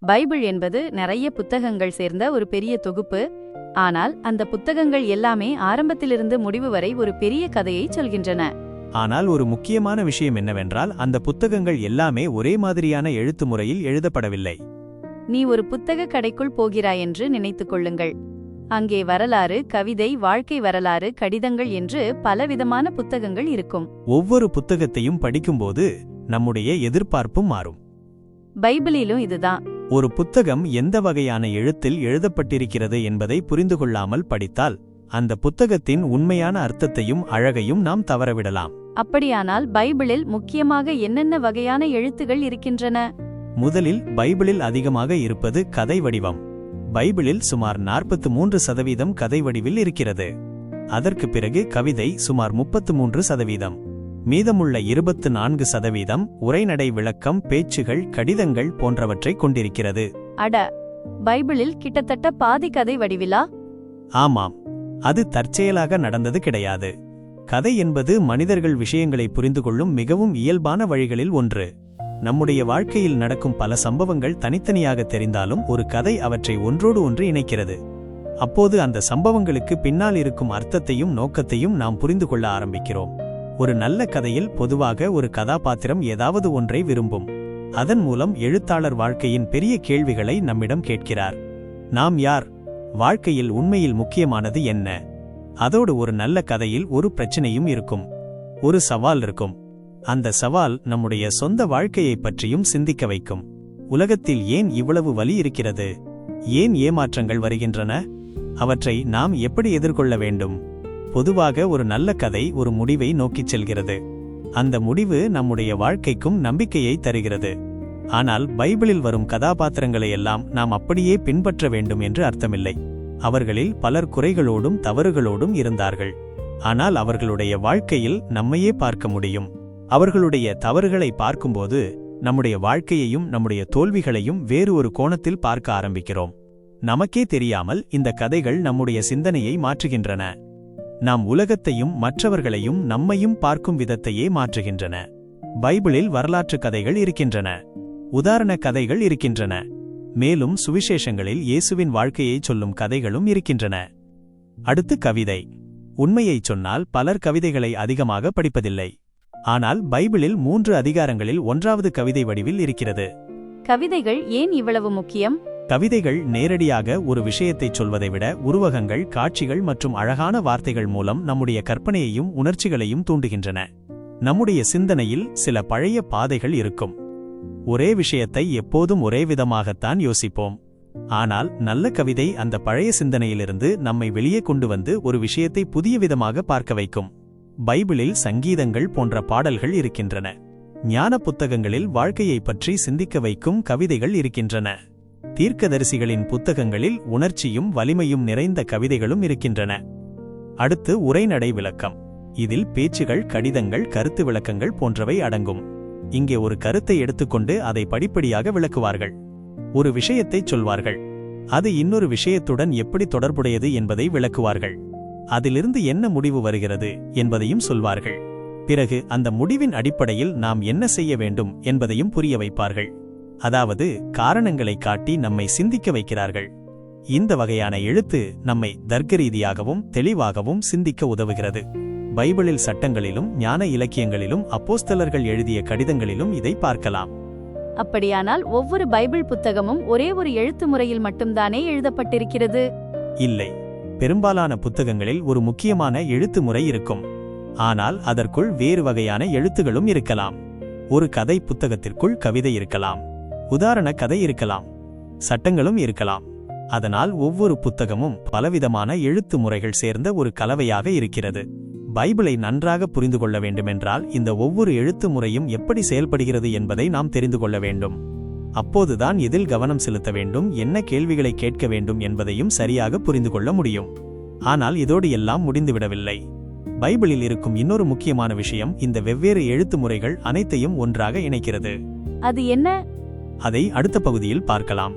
Bible என்பது நிறைய புத்தகங்கள் சேர்ந்த ஒரு பெரிய தொகுப்பு. ஆனால் அந்த புத்தகங்கள் எல்லாமே ஆரம்பத்திலிருந்து முடிவு வரை ஒரு பெரிய கதையை சொல்கின்றன. ஆனால் ஒரு முக்கியமான விஷயம் என்னவென்றால், அந்த புத்தகங்கள் எல்லாமே ஒரே மாதிரியான எழுத்து முறையில் எழுதப்படவில்லை. நீ ஒரு புத்தக கடைக்குள் போகிறாய் என்று நினைத்துக் கொள்ளுங்கள். அங்கே வரலாறு, கவிதை, வாழ்க்கை வரலாறு, கடிதங்கள் என்று பலவிதமான புத்தகங்கள் இருக்கும். ஒவ்வொரு புத்தகத்தையும் படிக்கும்போது நம்முடைய எதிர்பார்ப்பும் மாறும். பைபிளிலும் இதுதான். ஒரு புத்தகம் எந்த வகையான எழுத்தில் எழுதப்பட்டிருக்கிறது என்பதை புரிந்து கொள்ளாமல் படித்தால் அந்த புத்தகத்தின் உண்மையான அர்த்தத்தையும் அழகையும் நாம் தவறவிடலாம். அப்படியானால் பைபிளில் முக்கியமாக என்னென்ன வகையான எழுத்துகள் இருக்கின்றன? முதலில் பைபிளில் அதிகமாக இருப்பது கதை வடிவம். பைபிளில் சுமார் 43% கதை வடிவில் இருக்கிறது. அதற்கு பிறகு கவிதை சுமார் 33%. மீதமுள்ள 24% உரைநடை விளக்கம், பேச்சுகள், கடிதங்கள் போன்றவற்றை கொண்டிருக்கிறது. அட, பைபிளில் கிட்டத்தட்ட பாதி கதை வடிவிலா? ஆமாம், அது தற்செயலாக நடந்தது கிடையாது. கதை என்பது மனிதர்கள் விஷயங்களை புரிந்து கொள்ளும் மிகவும் இயல்பான வழிகளில் ஒன்று. நம்முடைய வாழ்க்கையில் நடக்கும் பல சம்பவங்கள் தனித்தனியாக தெரிந்தாலும் ஒரு கதை அவற்றை ஒன்றோடு ஒன்று இணைக்கிறது. அப்போது அந்த சம்பவங்களுக்கு பின்னால் இருக்கும் அர்த்தத்தையும் நோக்கத்தையும் நாம் புரிந்து கொள்ள ஆரம்பிக்கிறோம். ஒரு நல்ல கதையில் பொதுவாக ஒரு கதாபாத்திரம் ஏதாவது ஒன்றை விரும்பும். அதன் மூலம் எழுத்தாளர் வாழ்க்கையின் பெரிய கேள்விகளை நம்மிடம் கேட்கிறார். நாம் யார்? வாழ்க்கையில் உண்மையில் முக்கியமானது என்ன? அதோடு ஒரு நல்ல கதையில் ஒரு பிரச்சனையும் இருக்கும், ஒரு சவால் இருக்கும். அந்த சவால் நம்முடைய சொந்த வாழ்க்கையை பற்றியும் சிந்திக்க வைக்கும். உலகத்தில் ஏன் இவ்வளவு வலி இருக்கிறது? ஏன் ஏமாற்றங்கள் வருகின்றன? அவற்றை நாம் எப்படி எதிர்கொள்ள வேண்டும்? பொதுவாக ஒரு நல்ல கதை ஒரு முடிவை நோக்கிச் செல்கிறது. அந்த முடிவு நம்முடைய வாழ்க்கைக்கும் நம்பிக்கையை தருகிறது. ஆனால் பைபிளில் வரும் கதாபாத்திரங்களையெல்லாம் நாம் அப்படியே பின்பற்ற வேண்டும் என்று அர்த்தமில்லை. அவர்களில் பலர் குறைகளோடும் தவறுகளோடும் இருந்தார்கள். ஆனால் அவர்களுடைய வாழ்க்கையில் நம்மையே பார்க்க முடியும். அவர்களுடைய தவறுகளை பார்க்கும்போது நம்முடைய வாழ்க்கையையும் நம்முடைய தோல்விகளையும் வேறு ஒரு கோணத்தில் பார்க்க ஆரம்பிக்கிறோம். நமக்கே தெரியாமல் இந்த கதைகள் நம்முடைய சிந்தனையை மாற்றுகின்றன. நாம் உலகத்தையும் மற்றவர்களையும் நம்மையும் பார்க்கும் விதத்தையே மாற்றுகின்றன. பைபிளில் வரலாற்று கதைகள் இருக்கின்றன, உதாரண கதைகள் இருக்கின்றன. மேலும் சுவிசேஷங்களில் இயேசுவின் வாழ்க்கையை சொல்லும் கதைகளும் இருக்கின்றன. அடுத்து கவிதை. உண்மையைச் சொன்னால் பலர் கவிதைகளை அதிகமாக படிப்பதில்லை. ஆனால் பைபிளில் 3 அதிகாரங்களில் 1வது கவிதை வடிவில் இருக்கிறது. கவிதைகள் ஏன் இவ்வளவு முக்கியம்? கவிதைகள் நேரடியாக ஒரு விஷயத்தைச் சொல்வதை விட உருவகங்கள், காட்சிகள் மற்றும் அழகான வார்த்தைகள் மூலம் நம்முடைய கற்பனையையும் உணர்ச்சிகளையும் தூண்டுகின்றன. நம்முடைய சிந்தனையில் சில பழைய பாதைகள் இருக்கும். ஒரே விஷயத்தை எப்போதும் ஒரே விதமாகத்தான் யோசிப்போம். ஆனால் நல்ல கவிதை அந்த பழைய சிந்தனையிலிருந்து நம்மை வெளியே கொண்டு வந்து ஒரு விஷயத்தை புதிய விதமாக பார்க்க வைக்கும். பைபிளில் சங்கீதங்கள் போன்ற பாடல்கள் இருக்கின்றன. ஞான புத்தகங்களில் வாழ்க்கையை பற்றி சிந்திக்க வைக்கும் கவிதைகள் இருக்கின்றன. தீர்க்கதரிசிகளின் புத்தகங்களில் உணர்ச்சியும் வலிமையும் நிறைந்த கவிதைகளும் இருக்கின்றன. அடுத்து உரைநடை விளக்கம். இதில் பேச்சுகள், கடிதங்கள், கருத்து விளக்கங்கள் போன்றவை அடங்கும். இங்கே ஒரு கருத்தை எடுத்துக்கொண்டு அதை படிப்படியாக விளக்குவார்கள். ஒரு விஷயத்தைச் சொல்வார்கள். அது இன்னொரு விஷயத்துடன் எப்படி தொடர்புடையது என்பதை விளக்குவார்கள். அதிலிருந்து என்ன முடிவு வருகிறது என்பதையும் சொல்வார்கள். பிறகு அந்த முடிவின் அடிப்படையில் நாம் என்ன செய்ய வேண்டும் என்பதையும் புரிய வைப்பார்கள். அதாவது காரணங்களை காட்டி நம்மை சிந்திக்க வைக்கிறார்கள். இந்த வகையான எழுத்து நம்மை தர்க்கரீதியாகவும் தெளிவாகவும் சிந்திக்க உதவுகிறது. பைபிளில் சட்டங்களிலும் ஞான இலக்கியங்களிலும் அப்போஸ்தலர்கள் எழுதிய கடிதங்களிலும் இதை பார்க்கலாம். அப்படியானால் ஒவ்வொரு பைபிள் புத்தகமும் ஒரே ஒரு எழுத்து முறையில் மட்டும்தானே எழுதப்பட்டிருக்கிறது? இல்லை, பெரும்பாலான புத்தகங்களில் ஒரு முக்கியமான எழுத்து முறை இருக்கும். ஆனால் அதற்குள் வேறு வகையான எழுத்துகளும் இருக்கலாம். ஒரு கதை புத்தகத்திற்குள் கவிதை இருக்கலாம், உதாரண கதை இருக்கலாம், சட்டங்களும் இருக்கலாம். அதனால் ஒவ்வொரு புத்தகமும் பலவிதமான எழுத்து முறைகள் சேர்ந்த ஒரு கலவையாக இருக்கிறது. பைபிளை நன்றாக புரிந்து கொள்ள வேண்டுமென்றால் இந்த ஒவ்வொரு எழுத்து முறையும் எப்படி செயல்படுகிறது என்பதை நாம் தெரிந்து கொள்ள வேண்டும். அப்போதுதான் எதில் கவனம் செலுத்த வேண்டும், என்ன கேள்விகளை கேட்க வேண்டும் என்பதையும் சரியாக புரிந்து கொள்ள முடியும். ஆனால் இதோடு எல்லாம் முடிந்துவிடவில்லை. பைபிளில் இருக்கும் இன்னொரு முக்கியமான விஷயம் இந்த வெவ்வேறு எழுத்து முறைகள் அனைத்தையும் ஒன்றாக இணைக்கிறது. அது என்ன? அதை அடுத்த பகுதியில் பார்க்கலாம்.